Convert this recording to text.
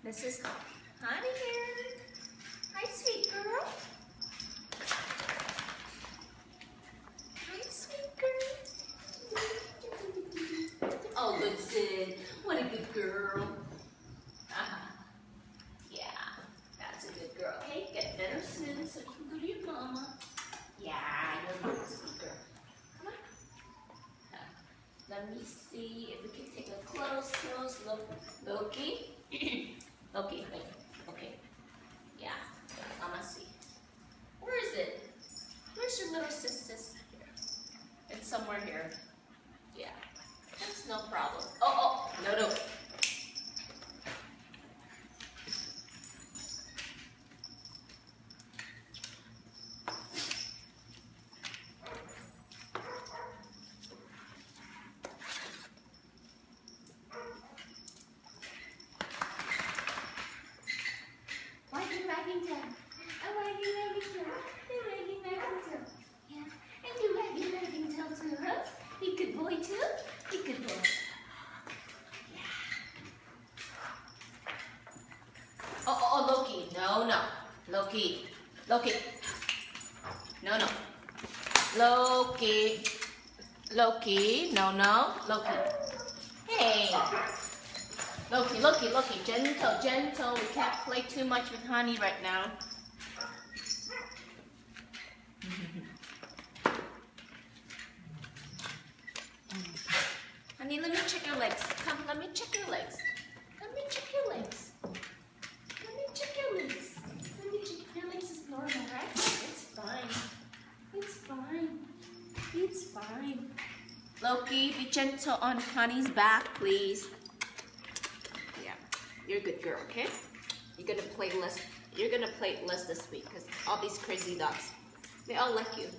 This is Honey here. Hi, sweet girl. Hi, sweet girl. Oh, good Sid. What a good girl. Yeah, that's a good girl. Okay, get better soon so you can go to your mama. Yeah, your mama's sweet girl. Come on. Let me see if we can take a close look. Loki. Okay, okay. Yeah, Mama see. Where is it? Where's your little sister? Here. It's somewhere here. Yeah, that's no problem. Oh, no. Oh, Loki. No. Loki. No. Loki. No. Loki. Hey. Loki. Gentle. We can't play too much with Honey right now. Honey, let me check your legs. Come, let me check your legs. Let me check your legs. Your legs is normal, right? It's fine. Loki, be gentle on Honey's back, please. Yeah, you're a good girl, okay? You're gonna play less this week because all these crazy dogs, they all like you.